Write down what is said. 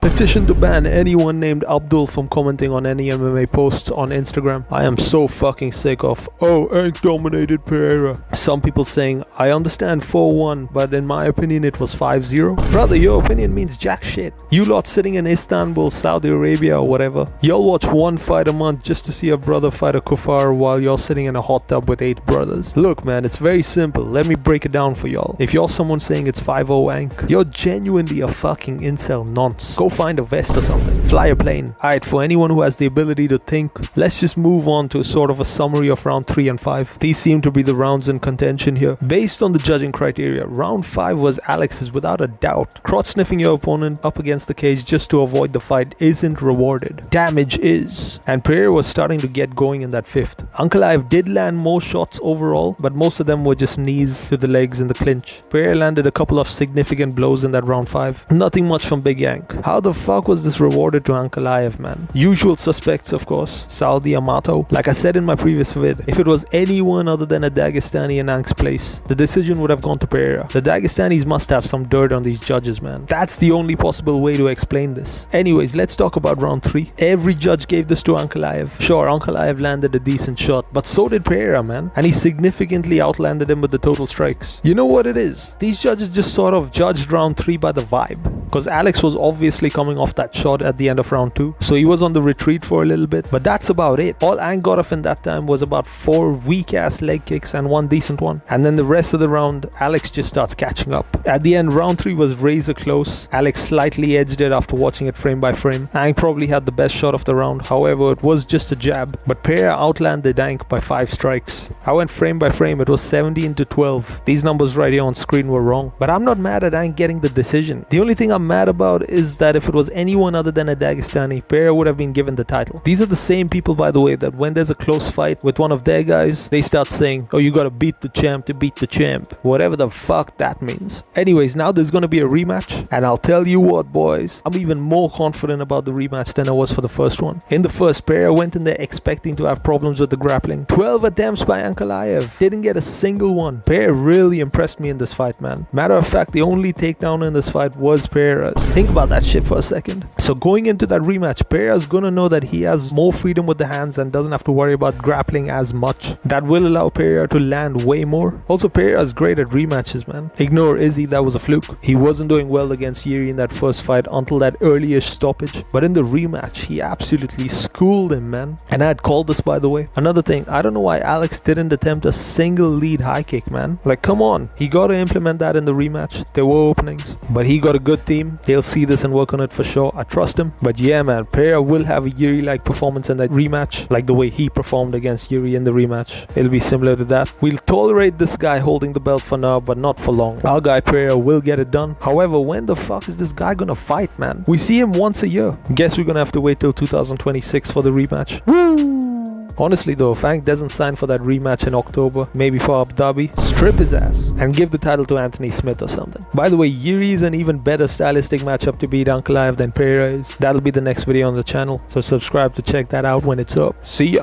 Petition to ban anyone named Abdul from commenting on any MMA posts on Instagram. I am so fucking sick of, oh, Ank dominated Pereira. Some people saying, I understand 4-1, but in my opinion it was 5-0. Brother, your opinion means jack shit. You lot sitting in Istanbul, Saudi Arabia or whatever, y'all watch one fight a month just to see a brother fight a kuffar while y'all sitting in a hot tub with 8 brothers. Look man, it's very simple. Let me break it down for y'all. If y'all someone saying it's 5-0 Ank, you're genuinely a fucking incel nonce. Go find a vest or something. Fly a plane. Alright, for anyone who has the ability to think, let's just move on to sort of a summary of round 3 and 5. These seem to be the rounds in contention here. Based on the judging criteria, round 5 was Alex's without a doubt. Crotch sniffing your opponent up against the cage just to avoid the fight isn't rewarded. Damage is. And Pereira was starting to get going in that 5th. Ankalaev did land more shots overall, but most of them were just knees to the legs in the clinch. Pereira landed a couple of significant blows in that round 5. Nothing much from Big Ank. How the fuck was this rewarded to Ankalaev, man? Usual suspects, of course. Saudi Amato. Like I said in my previous vid, if it was anyone other than a Dagestani in Ank's place, the decision would have gone to Pereira. The Dagestanis must have some dirt on these judges, man. That's the only possible way to explain this. Anyways, let's talk about round 3. Every judge gave this to Ankalaev. Sure, Ankalaev landed a decent shot, but so did Pereira, man. And he significantly outlanded him with the total strikes. You know what it is? These judges just sort of judged round 3 by the vibe. Because Alex was obviously coming off that shot at the end of round 2, so he was on the retreat for a little bit, but that's about it. All Ank got off in that time was about 4 weak ass leg kicks and 1 decent one, and then the rest of the round Alex just starts catching up. At the end, round 3 was razor close. Alex slightly edged it after watching it frame by frame. Ank probably had the best shot of the round, however it was just a jab, but Pereira outlanded Ank by 5 strikes. I went frame by frame, it was 17-12. These numbers right here on screen were wrong, but I'm not mad at Ank getting the decision. The only thing I'm mad about is that if it was anyone other than a Dagestani, Pereira would have been given the title. These are the same people, by the way, that when there's a close fight with one of their guys, they start saying, oh, you gotta beat the champ to beat the champ. Whatever the fuck that means. Anyways, now there's gonna be a rematch, and I'll tell you what, boys, I'm even more confident about the rematch than I was for the first one. In the first, Pereira went in there expecting to have problems with the grappling. 12 attempts by Ankalaev, didn't get a single one. Pereira really impressed me in this fight, man. Matter of fact, the only takedown in this fight was Pereira's. Think about that shit for a second. So going into that rematch, Pereira's gonna know that he has more freedom with the hands and doesn't have to worry about grappling as much. That will allow Pereira to land way more. Also, Pereira's great at rematches, man. Ignore Izzy, that was a fluke. He wasn't doing well against Yuri in that first fight until that early-ish stoppage. But in the rematch, he absolutely schooled him, man. And I had called this, by the way. Another thing, I don't know why Alex didn't attempt a single lead high kick, man. Like, come on. He got to implement that in the rematch. There were openings. But he got a good team. They'll see this and work on it for sure. I trust him. But yeah, man, Pereira will have a Yuri-like performance in that rematch, like the way he performed against Yuri in the rematch. It'll be similar to that. We'll tolerate this guy holding the belt for now, but not for long. Our guy Pereira will get it done. However, when the fuck is this guy gonna fight, man? We see him once a year. Guess we're gonna have to wait till 2026 for the rematch. Woo! Honestly though, if Ank doesn't sign for that rematch in October, maybe for Abu Dhabi, strip his ass and give the title to Anthony Smith or something. By the way, Yuri is an even better stylistic matchup to beat Ankalaev than Pereira is. That'll be the next video on the channel, so subscribe to check that out when it's up. See ya!